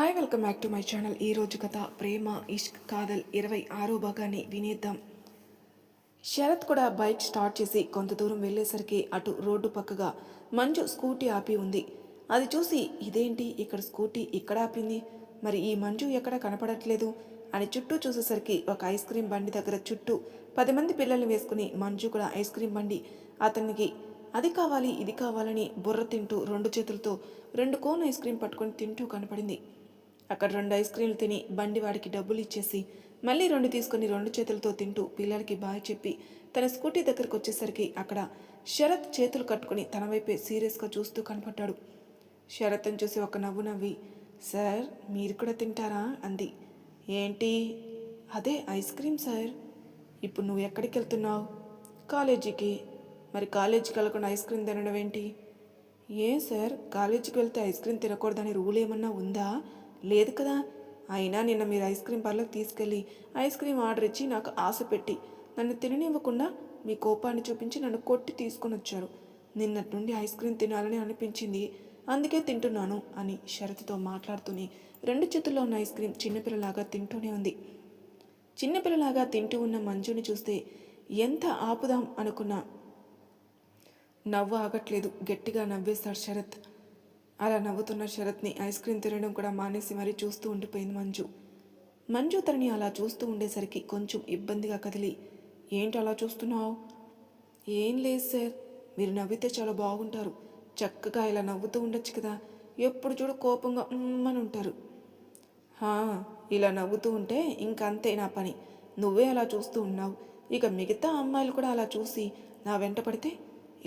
Hi welcome back to my channel. ఈరోజు కథ ప్రేమ ఇష్క్ కాదల్ 26వ భాగాన్ని వినేద్దాం. శరత్ కూడా బైక్ స్టార్ట్ చేసి కొంత దూరం వెళ్ళేసరికి అటు రోడ్డు పక్కగా మంజు స్కూటీ ఆపి ఉంది. అది చూసి ఇదేంటి ఇక్కడ స్కూటీ ఇక్కడ ఆపింది, మరి ఈ మంజు ఎక్కడ కనపడట్లేదు అని చుట్టూ చూసేసరికి ఒక ఐస్ క్రీం బండి దగ్గర చుట్టూ 10 మంది పిల్లల్ని వేసుకుని మంజు కూడా ఐస్ క్రీం బండి అతనికి అది కావాలి ఇది కావాలని బుర్ర తింటూ 2 చేతులతో 2 కోన్ ఐస్ క్రీం పట్టుకొని తింటూ కనపడింది. అక్కడ 2 ఐస్ క్రీంలు తిని బండి వాడికి డబ్బులు ఇచ్చేసి మళ్ళీ 2 తీసుకుని 2 చేతులతో తింటూ పిల్లలకి బాయ్ చెప్పి తన స్కూటీ దగ్గరకు వచ్చేసరికి అక్కడ శరత్ చేతులు కట్టుకుని తన వైపే సీరియస్గా చూస్తూ కనపడ్డాడు. శరత్ని చూసి ఒక నవ్వు నవ్వి, సార్ మీరు కూడా తింటారా అంది. ఏంటి? అదే ఐస్ క్రీమ్ సార్. ఇప్పుడు నువ్వు ఎక్కడికి వెళ్తున్నావు? కాలేజీకి. మరి కాలేజీకి వెళ్ళకుండా ఐస్ క్రీమ్ తినడం ఏంటి? ఏం సార్, కాలేజీకి వెళ్తే ఐస్ క్రీమ్ తినకూడదని రూల్ ఏమన్నా ఉందా? లేదు కదా. అయినా నిన్న మీరు ఐస్ క్రీమ్ పార్లర్కి తీసుకెళ్ళి ఐస్ క్రీమ్ ఆర్డర్ ఇచ్చి నాకు ఆశ పెట్టి నన్ను తిననివ్వకుండా మీ కోపాన్ని చూపించి నన్ను కొట్టి తీసుకొని వచ్చారు. నిన్నటి నుండి ఐస్ క్రీమ్ తినాలని అనిపించింది, అందుకే తింటున్నాను అని శరత్తో మాట్లాడుతూనే 2 చేతుల్లో ఉన్న ఐస్ క్రీమ్ చిన్నపిల్లలాగా తింటూనే ఉంది. చిన్నపిల్లలాగా తింటూ ఉన్న మంజుని చూస్తే ఎంత ఆపుదాం అనుకున్నా నవ్వు ఆగట్లేదు. గట్టిగా నవ్వేశాడు శరత్. అలా నవ్వుతున్న శరత్ని ఐస్ క్రీమ్ తినడం కూడా మానేసి మరీ చూస్తూ ఉండిపోయింది మంజు. మంజు తనని అలా చూస్తూ ఉండేసరికి కొంచెం ఇబ్బందిగా కదిలి, ఏంటి అలా చూస్తున్నావు? ఏం లేదు సార్, మీరు నవ్వితే చాలా బాగుంటారు, చక్కగా ఇలా నవ్వుతూ ఉండొచ్చు కదా, ఎప్పుడు చూడు కోపంగా అని ఉంటారు. ఇలా నవ్వుతూ ఉంటే ఇంకంతే నా పని. నువ్వే అలా చూస్తూ ఉన్నావు, ఇక మిగతా అమ్మాయిలు కూడా అలా చూసి నా వెంట పడితే,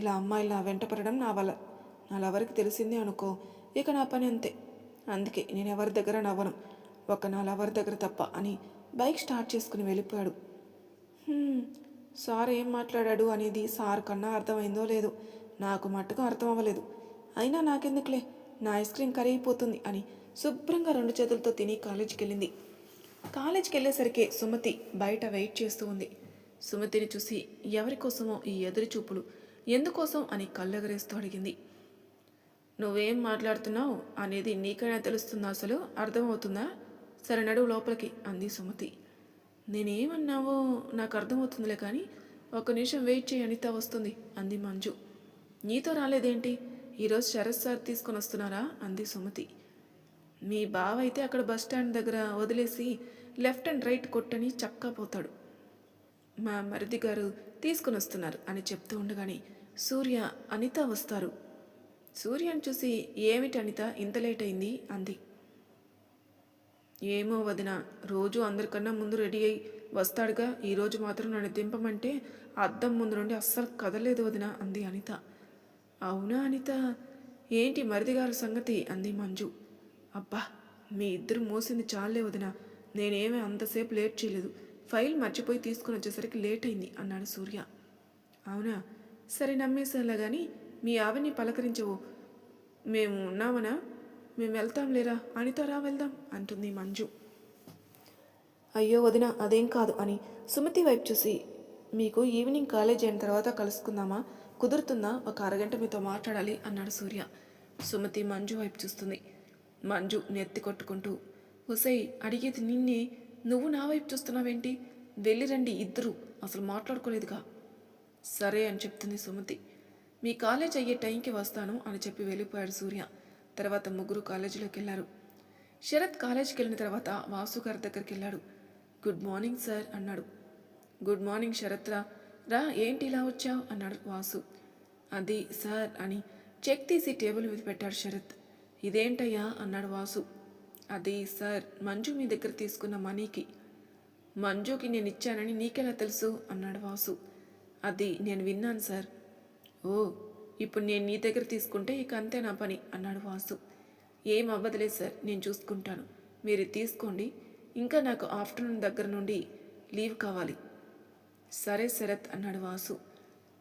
ఇలా అమ్మాయిలు నా వెంట పడడం నా లవర్కి తెలిసిందే అనుకో, ఇక నా పని అంతే. అందుకే నేను ఎవరి దగ్గర నవ్వను, ఒక నా లవర్ దగ్గర తప్ప అని బైక్ స్టార్ట్ చేసుకుని వెళ్ళిపోయాడు. సార్ ఏం మాట్లాడాడు అనేది సార్ కన్నా అర్థమైందో లేదో, నాకు మట్టుకు అర్థం అవ్వలేదు. అయినా నాకెందుకులే, నా ఐస్ క్రీమ్ కరిగిపోతుంది అని శుభ్రంగా 2 చేతులతో తిని కాలేజీకి వెళ్ళింది. కాలేజీకి వెళ్ళేసరికి సుమతి బయట వెయిట్ చేస్తూ ఉంది. సుమతిని చూసి ఎవరి కోసమో ఈ ఎదురు చూపులు, ఎందుకోసం అని కళ్ళెగరేస్తూ అడిగింది. నువ్వేం మాట్లాడుతున్నావు అనేది నీకైనా తెలుస్తుందా, అసలు అర్థమవుతుందా? సరే నడువు లోపలికి అంది సుమతి. నేనేమన్నావో నాకు అర్థమవుతుందిలే కానీ 1 నిమిషం వెయిట్ చేయి, అనిత వస్తుంది అంది మంజు. నీతో రాలేదేంటి? ఈరోజు శరత్ సార్ తీసుకొని వస్తున్నారా అంది సుమతి. మీ బావ అయితే అక్కడ బస్ స్టాండ్ దగ్గర వదిలేసి లెఫ్ట్ అండ్ రైట్ కొట్టని చక్కా పోతాడు. మా మరిది గారు తీసుకుని వస్తున్నారు అని చెప్తూ ఉండగానే సూర్య, అనిత వస్తారు. సూర్యని చూసి ఏమిటి అనిత ఇంత లేట్ అయింది అంది. ఏమో వదిన, రోజు అందరికన్నా ముందు రెడీ అయి వస్తాడుగా, ఈరోజు మాత్రం నన్ను దింపమంటే అద్దం ముందు నుండి అస్సలు కదలేదు వదిన అంది అనిత. అవునా అనిత, ఏంటి మరిదిగారి సంగతి అంది మంజు. అబ్బా, మీ ఇద్దరు మోసింది చాలే వదిన, నేనేమీ అంతసేపు లేట్ చేయలేదు, ఫైల్ మర్చిపోయి తీసుకుని వచ్చేసరికి లేట్ అయింది అన్నాడు సూర్య. అవునా, సరే నమ్మేసేలా కానీ మీ ఆవిని పలకరించవు, మేము ఉన్నామనా, మేము వెళ్తాం లేరా, అనితరా వెళ్దాం అంటుంది మంజు. అయ్యో వదిన అదేం కాదు అని సుమతి వైపు చూసి, మీకు ఈవినింగ్ కాలేజ్ అయిన తర్వాత కలుసుకుందామా, కుదురుతుందా, ఒక అరగంట మీతో మాట్లాడాలి అన్నాడు సూర్య. సుమతి మంజు వైపు చూస్తుంది. మంజు నెత్తి కొట్టుకుంటూ, హుసై అడిగేది నిన్నే, నువ్వు నా వైపు చూస్తున్నావేంటి, వెళ్ళిరండి ఇద్దరు, అసలు మాట్లాడుకోలేదుగా. సరే అని చెప్తుంది సుమతి. మీ కాలేజ్ అయ్యే టైంకి వస్తాను అని చెప్పి వెళ్ళిపోయాడు సూర్య. తర్వాత ముగ్గురు కాలేజీలోకి వెళ్ళారు. శరత్ కాలేజీకి వెళ్ళిన తర్వాత వాసు గారి దగ్గరికి వెళ్ళాడు. గుడ్ మార్నింగ్ సార్ అన్నాడు. గుడ్ మార్నింగ్ శరత్, రా ఏంటి ఇలా వచ్చావు అన్నాడు వాసు. అది సార్ అని చెక్ తీసి టేబుల్ మీద పెట్టాడు శరత్. ఇదేంటయ్యా అన్నాడు వాసు. అది సార్, మంజు మీ దగ్గర తీసుకున్న మనీకి. మంజుకి నేను ఇచ్చానని నీకెలా తెలుసు అన్నాడు వాసు. అది నేను విన్నాను సార్. ఓ, ఇప్పుడు నేను నీ దగ్గర తీసుకుంటే ఇక అంతే నా పని అన్నాడు వాసు. ఏం అవ్వదులేదు సార్, నేను చూసుకుంటాను, మీరు తీసుకోండి, ఇంకా నాకు ఆఫ్టర్నూన్ దగ్గర నుండి లీవ్ కావాలి. సరే శరత్ అన్నాడు వాసు.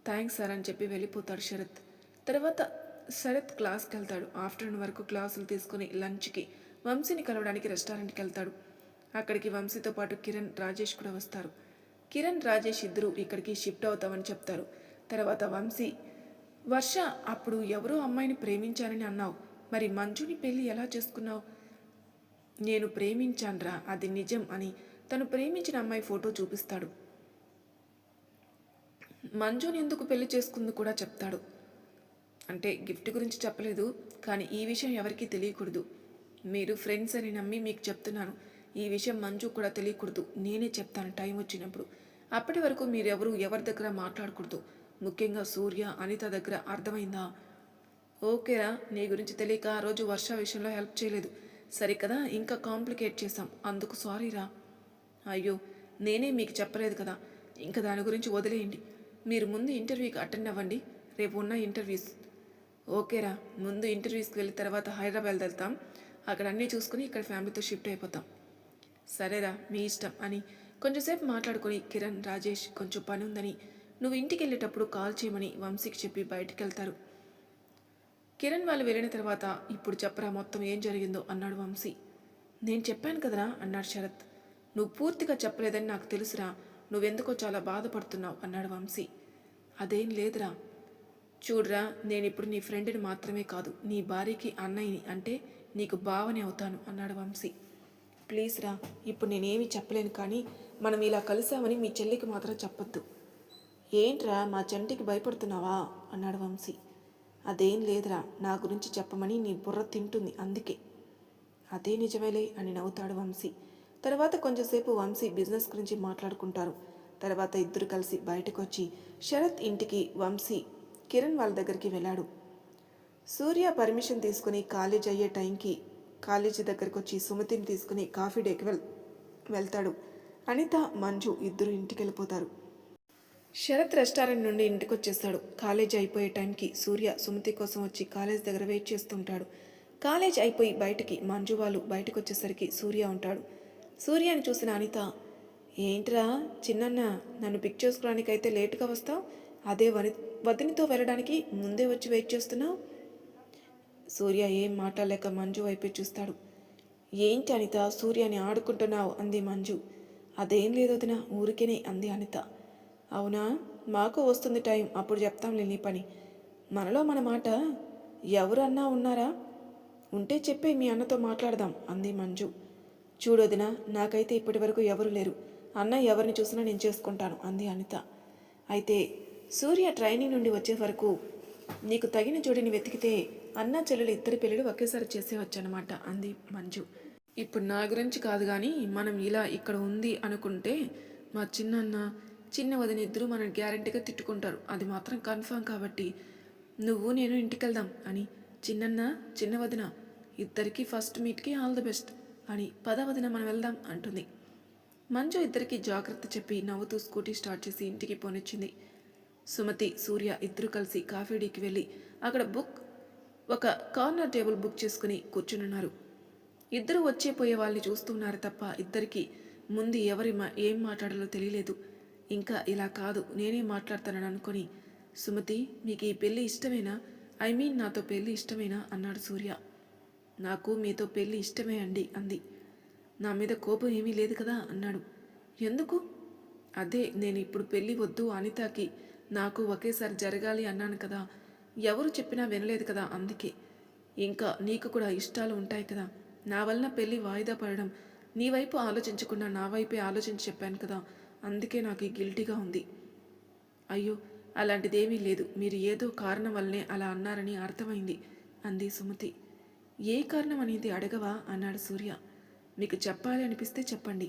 థ్యాంక్స్ సార్ అని చెప్పి వెళ్ళిపోతాడు శరత్. తర్వాత శరత్ క్లాస్కి వెళ్తాడు. ఆఫ్టర్నూన్ వరకు క్లాసులు తీసుకుని లంచ్కి వంశీని కలవడానికి రెస్టారెంట్కి వెళ్తాడు. అక్కడికి వంశీతో పాటు కిరణ్, రాజేష్ కూడా వస్తారు. కిరణ్, రాజేష్ ఇద్దరు ఇక్కడికి షిఫ్ట్ అవుతామని చెప్తారు. తర్వాత వంశీ, వర్ష, అప్పుడు ఎవరో అమ్మాయిని ప్రేమించానని అన్నావు, మరి మంజుని పెళ్ళి ఎలా చేసుకున్నావు? నేను ప్రేమించాన్రా, అది నిజం అని తను ప్రేమించిన అమ్మాయి ఫోటో చూపిస్తాడు. మంజుని ఎందుకు పెళ్లి చేసుకుంది కూడా చెప్తాడు. అంటే గిఫ్ట్ గురించి చెప్పలేదు, కానీ ఈ విషయం ఎవరికీ తెలియకూడదు. మీరు ఫ్రెండ్స్ అని నమ్మి మీకు చెప్తున్నాను. ఈ విషయం మంజు కూడా తెలియకూడదు. నేనే చెప్తాను టైం వచ్చినప్పుడు. అప్పటి వరకు మీరెవరూ ఎవరి దగ్గర మాట్లాడకూడదు. ముఖ్యంగా సూర్య, అనిత దగ్గర. అర్థమైందా? ఓకేరా, నీ గురించి తెలియక ఆ రోజు వర్ష విషయంలో హెల్ప్ చేయలేదు సరికదా, ఇంకా కాంప్లికేట్ చేశాం, అందుకు సారీరా. అయ్యో, నేనే మీకు చెప్పలేదు కదా, ఇంకా దాని గురించి వదిలేయండి. మీరు ముందు ఇంటర్వ్యూకి అటెండ్ అవ్వండి, రేపు ఉన్న ఇంటర్వ్యూస్. ఓకేరా, ముందు ఇంటర్వ్యూస్కి వెళ్ళిన తర్వాత హైదరాబాద్ వెళ్తాం, అక్కడ అన్నీ చూసుకుని ఇక్కడ ఫ్యామిలీతో షిఫ్ట్ అయిపోతాం. సరేరా, మీ ఇష్టం అని కొంచెంసేపు మాట్లాడుకొని కిరణ్, రాజేష్ కొంచెం పని ఉందని నువ్వు ఇంటికి వెళ్ళేటప్పుడు కాల్ చేయమని వంశీకి చెప్పి బయటికి వెళ్తారు. కిరణ్ వాళ్ళు వెళ్ళిన తర్వాత ఇప్పుడు చెప్పరా మొత్తం ఏం జరిగిందో అన్నాడు వంశీ. నేను చెప్పాను కదరా అన్నాడు శరత్. నువ్వు పూర్తిగా చెప్పలేదని నాకు తెలుసురా, నువ్వెందుకో చాలా బాధపడుతున్నావు అన్నాడు వంశీ. అదేం లేదురా, చూడరా, నేనిప్పుడు నీ ఫ్రెండ్ని మాత్రమే కాదు, నీ భార్యకి అన్నయ్యని, అంటే నీకు బావని అవుతాను అన్నాడు వంశీ. ప్లీజ్ రా, ఇప్పుడు నేనేమీ చెప్పలేను, కానీ మనం ఇలా కలిసామని మీ చెల్లికి మాత్రం చెప్పొద్దు. ఏంట్రా, మా చంటికి భయపడుతున్నావా అన్నాడు వంశీ. అదేం లేదురా, నా గురించి చెప్పమని నీ బుర్ర తింటుంది అందుకే. అదే నిజమేలే అని నవ్వుతాడు వంశీ. తర్వాత కొంచెంసేపు వంశీ బిజినెస్ గురించి మాట్లాడుకుంటారు. తర్వాత ఇద్దరు కలిసి బయటకు వచ్చి శరత్ ఇంటికి వంశీ కిరణ్ వాళ్ళ దగ్గరికి వెళ్ళాడు. సూర్య పర్మిషన్ తీసుకుని కాలేజ్ అయ్యే టైంకి కాలేజీ దగ్గరికి వచ్చి సుమతిని తీసుకుని కాఫీ డేకి వెళ్తాడు. అనిత, మంజు ఇద్దరు ఇంటికి వెళ్ళిపోతారు. శరత్ రెస్టారెంట్ నుండి ఇంటికి వచ్చేస్తాడు. కాలేజ్ అయిపోయే టైంకి సూర్య సుమతి కోసం వచ్చి కాలేజ్ దగ్గర వెయిట్ చేస్తుంటాడు. కాలేజ్ అయిపోయి బయటికి మంజు వాళ్ళు బయటకు వచ్చేసరికి సూర్య ఉంటాడు. సూర్యని చూసిన అనిత, ఏంట్రా చిన్నన్న, నన్ను పిక్ చేసుకోవడానికైతే లేటుగా వస్తావు, అదే వదినితో వెళ్ళడానికి ముందే వచ్చి వెయిట్ చేస్తున్నావు. సూర్య ఏం మాట్లాడలేక మంజు వైపే చూస్తాడు. ఏంటి అనిత, సూర్యని ఆడుకుంటున్నావు అంది మంజు. అదేం లేదు వదిన, ఊరికేనే అంది అనిత. అవునా, మాకు వస్తుంది టైం, అప్పుడు చెప్తాంలే నీ పని. మనలో మన మాట ఎవరన్నా ఉన్నారా? ఉంటే చెప్పే మీ అన్నతో మాట్లాడదాం అంది మంజు. చూడొదినా, నాకైతే ఇప్పటి వరకు ఎవరు లేరు, అన్న ఎవరిని చూసినా నేను చేసుకుంటాను అంది అనిత. అయితే సూర్య ట్రైనింగ్ నుండి వచ్చే వరకు నీకు తగిన జోడిని వెతికితే అన్న చెల్లెలు ఇద్దరి పెళ్ళిళ్ళు ఒకేసారి చేసేవచ్చనమాట అంది మంజు. ఇప్పుడు నా గురించి కాదు కానీ మనం ఇలా ఇక్కడ ఉంది అనుకుంటే మా చిన్నన్న చిన్న వదిన ఇద్దరు మన గ్యారంటీగా తిట్టుకుంటారు, అది మాత్రం కన్ఫామ్. కాబట్టి నువ్వు నేను ఇంటికి వెళ్దాం అని చిన్నన్న చిన్న వదిన ఇద్దరికి ఫస్ట్ మీట్కి ఆల్ ది బెస్ట్ అని పద వదిన మనం వెళ్దాం అంటుంది. మంజు ఇద్దరికి జాగ్రత్త చెప్పి నవ్వుతూ స్కూటీ స్టార్ట్ చేసి ఇంటికి పోనిచ్చింది. సుమతి, సూర్య ఇద్దరు కలిసి కాఫీ డీకి వెళ్ళి అక్కడ ఒక కార్నర్ టేబుల్ బుక్ చేసుకుని కూర్చునున్నారు. ఇద్దరు వచ్చే పోయే వాళ్ళని చూస్తున్నారు తప్ప ఇద్దరికి ముందు ఏం మాట్లాడాలో తెలియలేదు. ఇంకా ఇలా కాదు, నేనే మాట్లాడతానని అనుకొని, సుమతి, మీకు ఈ పెళ్ళి ఇష్టమేనా? నాతో పెళ్ళి ఇష్టమేనా అన్నాడు సూర్య. నాకు మీతో పెళ్ళి ఇష్టమే అండి అంది. నా మీద కోపం ఏమీ లేదు కదా అన్నాడు. ఎందుకు? అదే, నేను ఇప్పుడు పెళ్ళి వద్దు, అనితకి నాకు ఒకేసారి జరగాలి అన్నాను కదా, ఎవరు చెప్పినా వినలేదు కదా, అందుకే. ఇంకా నీకు కూడా ఇష్టాలు ఉంటాయి కదా, నా వలన పెళ్ళి వాయిదా పడడం నీ వైపు ఆలోచించకుండా నా వైపే ఆలోచించి చెప్పాను కదా, అందుకే నాకు గిల్టీగా ఉంది. అయ్యో, అలాంటిదేమీ లేదు, మీరు ఏదో కారణం వల్లనే అలా అన్నారని అర్థమైంది అంది సుమతి. ఏ కారణం అనేది అడగవా అన్నాడు సూర్య. మీకు చెప్పాలి అనిపిస్తే చెప్పండి.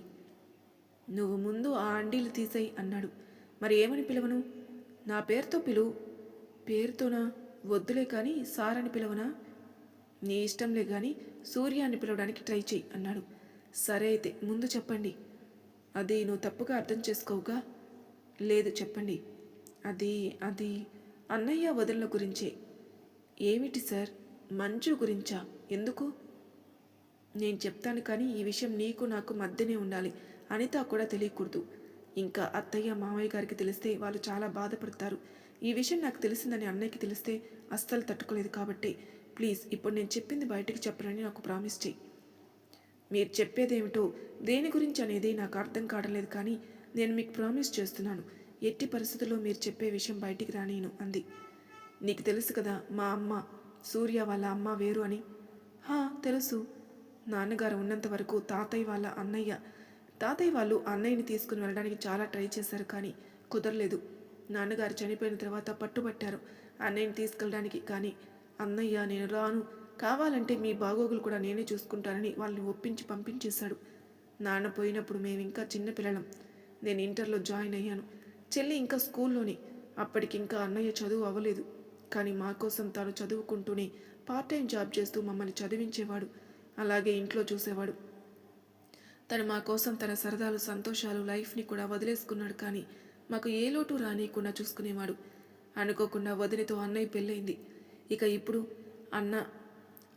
నువ్వు ముందు ఆ అండీలు తీసేయి అన్నాడు. మరి ఏమని పిలవను? నా పేరుతో పిలువు. పేరుతోనా? వద్దులే కానీ సార్ అని పిలవనా? నీ ఇష్టంలే కానీ సూర్యాన్ని పిలవడానికి ట్రై చెయ్యి అన్నాడు. సరే అయితే ముందు చెప్పండి. అది నువ్వు తప్పుగా అర్థం చేసుకోవుగా? లేదు చెప్పండి. అది అన్నయ్య వదిలిన గురించే. ఏమిటి సార్? మంజు గురించా? ఎందుకు? నేను చెప్తాను కానీ ఈ విషయం నీకు నాకు మధ్యనే ఉండాలి, అనిత కూడా తెలియకూడదు. ఇంకా అత్తయ్య మామయ్య గారికి తెలిస్తే వాళ్ళు చాలా బాధపడతారు. ఈ విషయం నాకు తెలిసిందని అన్నయ్యకి తెలిస్తే అస్సలు తట్టుకోలేదు. కాబట్టి ప్లీజ్ ఇప్పుడు నేను చెప్పింది బయటికి చెప్పనని నాకు ప్రామిస్ చేయి. మీరు చెప్పేదేమిటో దేని గురించి అనేది నాకు అర్థం కావట్లేదు, కానీ నేను మీకు ప్రామిస్ చేస్తున్నాను, ఎట్టి పరిస్థితుల్లో మీరు చెప్పే విషయం బయటికి రానేను అంది. నీకు తెలుసు కదా మా అమ్మ, సూర్య వాళ్ళ అమ్మ వేరు అని. తెలుసు. నాన్నగారు ఉన్నంత వరకు తాతయ్య వాళ్ళు అన్నయ్యని తీసుకుని వెళ్ళడానికి చాలా ట్రై చేశారు, కానీ కుదరలేదు. నాన్నగారు చనిపోయిన తర్వాత పట్టుబట్టారు అన్నయ్యని తీసుకెళ్ళడానికి. కానీ అన్నయ్య నేను రాను, కావాలంటే మీ బాగోగులు కూడా నేనే చూసుకుంటానని వాళ్ళని ఒప్పించి పంపించేశాడు. నాన్న పోయినప్పుడు మేము ఇంకా చిన్నపిల్లలం. నేను ఇంటర్లో జాయిన్ అయ్యాను, చెల్లి ఇంకా స్కూల్లోని. అప్పటికింకా అన్నయ్య చదువు అవ్వలేదు. కానీ మా కోసం తాను చదువుకుంటూనే పార్ట్ టైం జాబ్ చేస్తూ మమ్మల్ని చదివించేవాడు, అలాగే ఇంట్లో చూసేవాడు. తను మా కోసం తన సరదాలు, సంతోషాలు, లైఫ్ని కూడా వదిలేసుకున్నాడు. కానీ మాకు ఏ లోటు రానియకుండా చూసుకునేవాడు. అనుకోకుండా వదినతో అన్నయ్య పెళ్ళయింది. ఇక ఇప్పుడు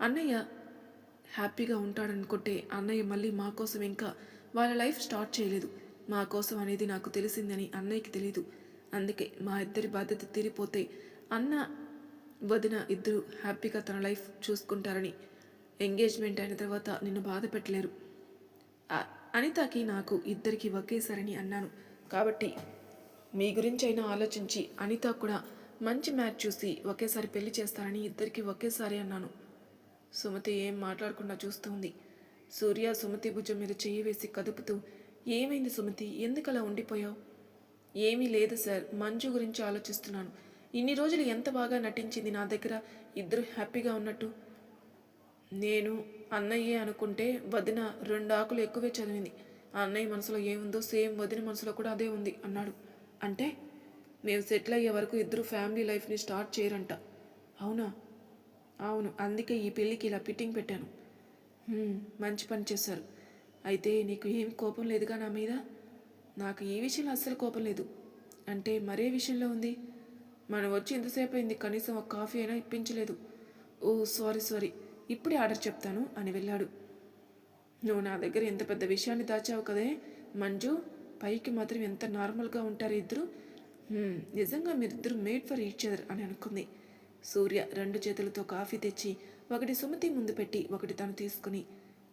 అన్నయ్య హ్యాపీగా ఉంటాడనుకుంటే అన్నయ్య మళ్ళీ మా కోసం ఇంకా వాళ్ళ లైఫ్ స్టార్ట్ చేయలేదు. మా కోసం అనేది నాకు తెలిసిందని అన్నయ్యకి తెలీదు. అందుకే మా ఇద్దరి బాధ్యత తీరిపోతే అన్న వదిన ఇద్దరు హ్యాపీగా తన లైఫ్ చూసుకుంటారని. ఎంగేజ్మెంట్ అయిన తర్వాత నిన్ను బాధ పెట్టలేరు. అనితకి నాకు ఇద్దరికి ఒకేసారని అన్నాను. కాబట్టి మీ గురించి అయినా ఆలోచించి అనిత కూడా మంచి మ్యాచ్ చూసి ఒకేసారి పెళ్లి చేస్తారని ఇద్దరికి ఒకేసారి అన్నాను. సుమతి ఏం మాట్లాడకుండా చూస్తుంది. సూర్య సుమతి భుజం మీద చెయ్యి వేసి కదుపుతూ, ఏమైంది సుమతి, ఎందుకలా ఉండిపోయావు? ఏమీ లేదు సార్, మంజు గురించి ఆలోచిస్తున్నాను. ఇన్ని రోజులు ఎంత బాగా నటించింది నా దగ్గర, ఇద్దరు హ్యాపీగా ఉన్నట్టు. నేను అన్నయ్యే అనుకుంటే వదిన 2 ఆకులు ఎక్కువే చదివింది. అన్నయ్య మనసులో ఏముందో సేమ్ వదిన మనసులో కూడా అదే ఉంది అన్నాడు. అంటే మేము సెటిల్ అయ్యే వరకు ఇద్దరు ఫ్యామిలీ లైఫ్ని స్టార్ట్ చేయరంట. అవునా? అవును, అందుకే ఈ పెళ్ళికి ఇలా ఫిట్టింగ్ పెట్టాను. మంచి పని చేశారు. అయితే నీకు ఏమి కోపం లేదుగా నా మీద? నాకు ఈ విషయంలో అస్సలు కోపం లేదు. అంటే మరే విషయంలో ఉంది? మనం వచ్చి ఎంతసేపు అయింది, కనీసం ఒక కాఫీ అయినా ఇప్పించలేదు. ఓ సారీ, ఇప్పుడే ఆర్డర్ చెప్తాను అని వెళ్ళాడు. నువ్వు నా దగ్గర ఎంత పెద్ద విషయాన్ని దాచావు కదే మంజు. పైకి మాత్రం ఎంత నార్మల్గా ఉంటారు ఇద్దరు. నిజంగా మీరిద్దరు మేడ్ ఫర్ ఈచ్ అదర్ అని అనుకుంది. సూర్య 2 చేతులతో కాఫీ తెచ్చి ఒకటి సుమతి ముందు పెట్టి ఒకటి తను తీసుకుని,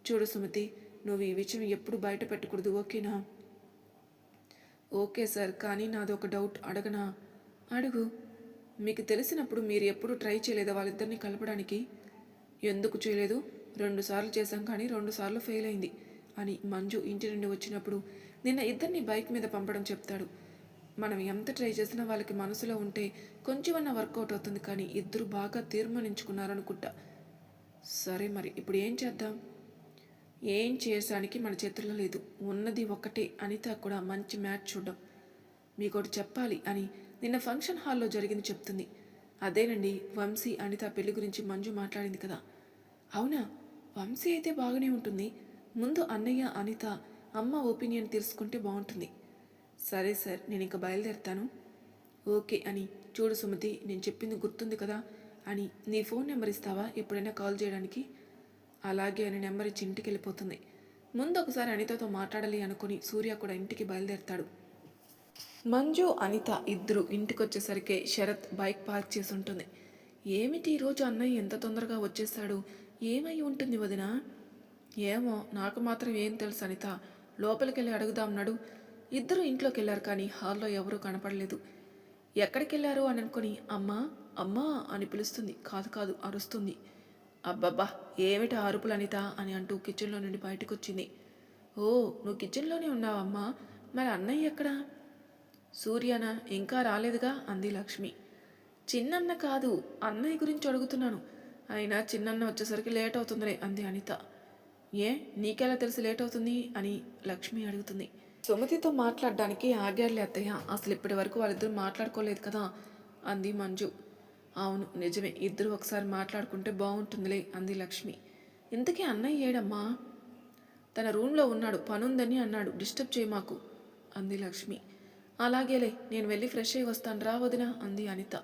చూడు సుమతి, నువ్వు ఈ విషయం ఎప్పుడు బయట పెట్టకూడదు, ఓకేనా? ఓకే సార్, కానీ నాదొక డౌట్, అడగనా? అడుగు. మీకు తెలిసినప్పుడు మీరు ఎప్పుడు ట్రై చేయలేదా వాళ్ళిద్దరిని కలపడానికి? ఎందుకు చేయలేదు? 2 సార్లు చేశాం, కానీ 2 సార్లు ఫెయిల్ అయింది అని మంజు ఇంటి నుండి వచ్చినప్పుడు నిన్న ఇద్దరిని బైక్ మీద పంపడం చెప్తాడు. మనం ఎంత ట్రై చేసినా వాళ్ళకి మనసులో ఉంటే కొంచెమన్నా వర్కౌట్ అవుతుంది, కానీ ఇద్దరు బాగా తీర్మానించుకున్నారనుకుంటా. సరే, మరి ఇప్పుడు ఏం చేద్దాం? ఏం చేయడానికి మన చేతుల్లో లేదు, ఉన్నది ఒక్కటే, అనిత కూడా మంచి మ్యాచ్ చూడడం. మీకోటి చెప్పాలి అని నిన్న ఫంక్షన్ హాల్లో జరిగింది చెప్తుంది. అదేనండి, వంశీ అనిత పెళ్లి గురించి మంజు మాట్లాడింది కదా. అవునా? వంశీ అయితే బాగానే ఉంటుంది. ముందు అన్నయ్య, అనిత, అమ్మ ఒపీనియన్ తెలుసుకుంటే బాగుంటుంది. సరే సార్, నేను ఇంకా బయలుదేరుతాను. ఓకే అని. చూడు సుమతి, నేను చెప్పింది గుర్తుంది కదా అని. నీ ఫోన్ నెంబర్ ఇస్తావా ఎప్పుడైనా కాల్ చేయడానికి? అలాగే అని నెంబర్ ఇచ్చి ఇంటికి వెళ్ళిపోతుంది. ముందు ఒకసారి అనితతో మాట్లాడాలి అనుకుని సూర్య కూడా ఇంటికి బయలుదేరుతాడు. మంజు, అనిత ఇద్దరు ఇంటికి వచ్చేసరికి శరత్ బైక్ పార్క్ చేసి ఉంటుంది. ఏమిటి ఈరోజు అన్నయ్య ఎంత తొందరగా వచ్చేసాడు? ఏమై ఉంటుంది వదినా? ఏమో, నాకు మాత్రం ఏం తెలుసు అనిత. లోపలికి వెళ్ళి అడుగుదామన్నాడు. ఇద్దరు ఇంట్లోకి వెళ్ళారు, కానీ హాల్లో ఎవరూ కనపడలేదు. ఎక్కడికి వెళ్ళారు అని అనుకుని అమ్మా అమ్మా అని పిలుస్తుంది. కాదు అరుస్తుంది. అబ్బబ్బా, ఏమిటి అరుపులు అనిత అని అంటూ కిచెన్లో నుండి బయటకు వచ్చింది. ఓ, నువ్వు కిచెన్లోనే ఉన్నావమ్మా, మరి అన్నయ్య ఎక్కడా? సూర్యనా? ఇంకా రాలేదుగా అంది లక్ష్మి. చిన్నన్న కాదు, అన్నయ్య గురించి అడుగుతున్నాను. అయినా చిన్నన్న వచ్చేసరికి లేట్ అవుతుందిలే అంది అనిత. ఏ, నీకెలా తెలిసి లేట్ అవుతుంది అని లక్ష్మి అడుగుతుంది. సుమతితో మాట్లాడడానికి ఆగారులే అత్తయ్య, అసలు ఇప్పటి వరకు వాళ్ళిద్దరూ మాట్లాడుకోలేదు కదా అంది మంజు. అవును నిజమే, ఇద్దరు ఒకసారి మాట్లాడుకుంటే బాగుంటుందిలే అంది లక్ష్మి. ఇంతకీ అన్నయ్య ఏడమ్మా? తన రూమ్లో ఉన్నాడు, పనుందని అన్నాడు, డిస్టర్బ్ చేయి మాకు అంది లక్ష్మి. అలాగేలే, నేను వెళ్ళి ఫ్రెష్ అయ్యి వస్తాను రా వదిన అంది అనిత.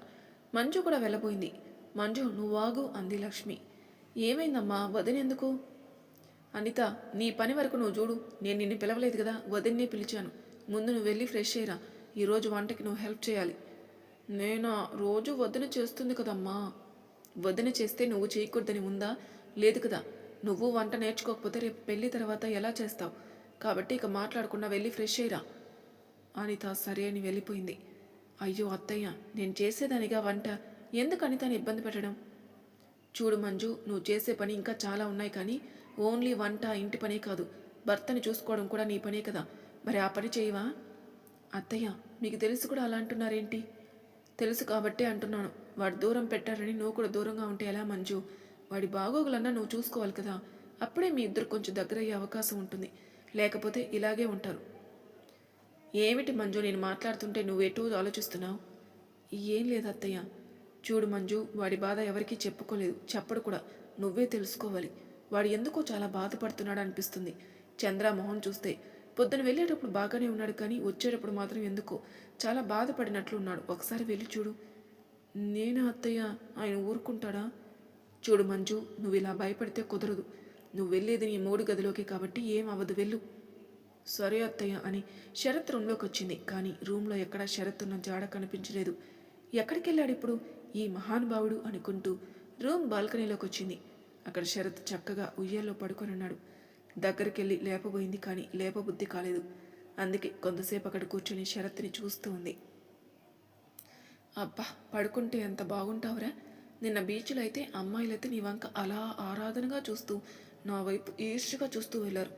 మంజు కూడా వెళ్ళబోయింది. మంజు, నువ్వు ఆగు అంది లక్ష్మి. ఏమైందమ్మా, వదినెందుకు? అనిత, నీ పని వరకు నువ్వు చూడు, నేను నిన్ను పిలవలేదు కదా, వదిన్నే పిలిచాను. ముందు నువ్వు వెళ్ళి ఫ్రెష్ అయ్యిరా, ఈరోజు వంటకి నువ్వు హెల్ప్ చేయాలి. నేనా? రోజు వదిన చేస్తుంది కదమ్మా. వదిన చేస్తే నువ్వు చేయకూడదని ఉందా? లేదు కదా. నువ్వు వంట నేర్చుకోకపోతే రేపు పెళ్ళి తర్వాత ఎలా చేస్తావు? కాబట్టి ఇక మాట్లాడకుండా వెళ్ళి ఫ్రెష్ అయ్యిరా. అనిత సరే అని వెళ్ళిపోయింది. అయ్యో అత్తయ్య, నేను చేసేదానిగా వంట, ఎందుకు అనితని ఇబ్బంది పెట్టడం? చూడు మంజు, నువ్వు చేసే పని ఇంకా చాలా ఉన్నాయి, కానీ ఓన్లీ వంట ఇంటి పనే కాదు, భర్తని చూసుకోవడం కూడా నీ పనే కదా, మరి ఆ పని చేయవా? అత్తయ్య, మీకు తెలుసు కూడా అలా అంటున్నారేంటి? తెలుసు కాబట్టే అంటున్నాను. వాడు దూరం పెట్టారని నువ్వు కూడా దూరంగా ఉంటే ఎలా మంజు? వాడి బాగోగులన్నా నువ్వు చూసుకోవాలి కదా. అప్పుడే మీ ఇద్దరు కొంచెం దగ్గరయ్యే అవకాశం ఉంటుంది. లేకపోతే ఇలాగే ఉంటారు. ఏమిటి మంజు, నేను మాట్లాడుతుంటే నువ్వెటూ ఆలోచిస్తున్నావు? ఏం లేదు అత్తయ్య. చూడు మంజు, వాడి బాధ ఎవరికీ చెప్పుకోలేదు, చెప్పడు కూడా. నువ్వే తెలుసుకోవాలి. వాడు ఎందుకో చాలా బాధపడుతున్నాడు అనిపిస్తుంది. చంద్ర మొహం చూస్తే పొద్దున వెళ్ళేటప్పుడు బాగానే ఉన్నాడు, కానీ వచ్చేటప్పుడు మాత్రం ఎందుకో చాలా బాధపడినట్లు ఉన్నాడు. ఒకసారి వెళ్ళి చూడు. నేనా అత్తయ్య? ఆయన ఊరుకుంటాడా? చూడు మంజు, నువ్వు ఇలా భయపడితే కుదరదు. నువ్వు వెళ్ళేది నీ మూడు గదిలోకి కాబట్టి ఏం అవ్వదు, వెళ్ళు. సరే అత్తయ్య అని శరత్ రూమ్లోకి వచ్చింది. కానీ రూమ్లో ఎక్కడా శరత్ ఉన్న జాడ కనిపించలేదు. ఎక్కడికి వెళ్ళాడు ఇప్పుడు ఈ మహానుభావుడు అనుకుంటూ రూమ్ బాల్కనీలోకి వచ్చింది. అక్కడ శరత్ చక్కగా ఉయ్యాల్లో పడుకొని ఉన్నాడు. దగ్గరికి వెళ్ళి లేపబోయింది, కానీ లేపబుద్ధి కాలేదు. అందుకే కొంతసేపు అక్కడ కూర్చొని శరత్ని చూస్తూ ఉంది. అబ్బా, పడుకుంటే ఎంత బాగుంటావురా. నిన్న బీచ్లో అయితే అమ్మాయిలైతే నీ వంక అలా ఆరాధనగా చూస్తూ నా వైపు ఈర్ష్యగా చూస్తూ వెళ్ళారు.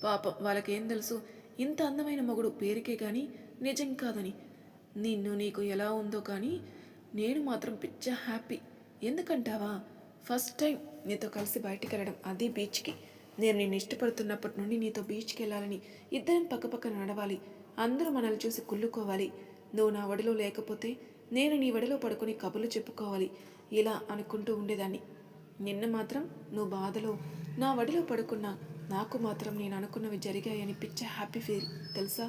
పాపం, వాళ్ళకేం తెలుసు ఇంత అందమైన మొగుడు పేరుకే కానీ నిజం కాదని. నీకు ఎలా ఉందో కానీ నేను మాత్రం పిచ్చ హ్యాపీ. ఎందుకంటావా? ఫస్ట్ టైం నీతో కలిసి బయటికి వెళ్ళడం, అది బీచ్కి. నేను నిన్ను ఇష్టపడుతున్నప్పటి నుండి నీతో బీచ్కి వెళ్ళాలని, ఇద్దరం పక్కపక్కన నడవాలి, అందరూ మనల్ని చూసి కుళ్ళుకోవాలి. నువ్వు నా ఒడిలో లేకపోతే నేను నీ ఒడిలో పడుకొని కబుర్లు చెప్పుకోవాలి, ఇలా అనుకుంటూ ఉండేదాన్ని. నిన్న మాత్రం నువ్వు బాధలో నా ఒడిలో పడుకున్నా నాకు మాత్రం నేను అనుకున్నవి జరిగాయని పిచ్చ హ్యాపీ ఫీల్, తెలుసా?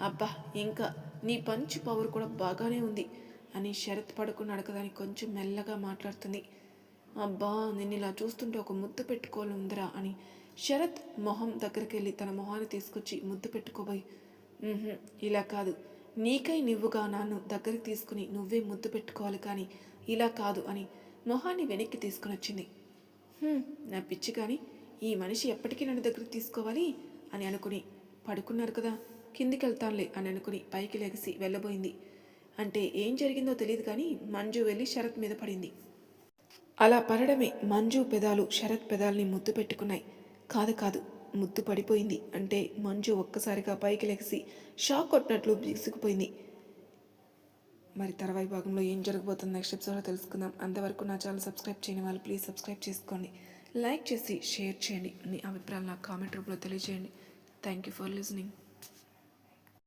అబ్బా, ఇంకా నీ పంచ్ పవర్ కూడా బాగానే ఉంది అని శరత్ పడుకున్నాడు కదా అని కొంచెం మెల్లగా మాట్లాడుతుంది. అబ్బా, నిన్ను ఇలా చూస్తుంటే ఒక ముద్దు పెట్టుకోవాలి ఉందిరా అని శరత్ మొహం దగ్గరికి వెళ్ళి తన మొహాన్ని తీసుకొచ్చి ముద్దు పెట్టుకోబోయి, ఇలా కాదు, నీకై నువ్వుగా నన్ను దగ్గరికి తీసుకుని నువ్వే ముద్దు పెట్టుకోవాలి, కానీ ఇలా కాదు అని మొహాన్ని వెనక్కి తీసుకుని వచ్చింది. నా పిచ్చి, కానీ ఈ మనిషి ఎప్పటికీ నన్ను దగ్గరికి తీసుకోవాలి అని అనుకుని పడుకున్నారు కదా, కిందికి వెళ్తానులే అని అనుకుని పైకి లెగిసి వెళ్ళబోయింది. అంటే ఏం జరిగిందో తెలియదు, కానీ మంజు వెళ్ళి శరత్ మీద పడింది. అలా పడడమే మంజు పెదాలు శరత్ పెదాల్ని ముద్దు పెట్టుకున్నాయి. కాదు, ముద్దు పడిపోయింది. అంటే మంజు ఒక్కసారిగా పైకి లెగిసి షాక్ కొట్టినట్లు బిగుసుకుపోయింది. మరి తర్వాయి భాగంలో ఏం జరగబోతుంది నెక్స్ట్ ఎపిసోడ్లో తెలుసుకుందాం. అంతవరకు నా ఛానల్ సబ్స్క్రైబ్ చేయని వాళ్ళు ప్లీజ్ సబ్స్క్రైబ్ చేసుకోండి, లైక్ చేసి షేర్ చేయండి, మీ అభిప్రాయాలు నాకు కామెంట్ రూపంలో తెలియజేయండి. Thank you for listening.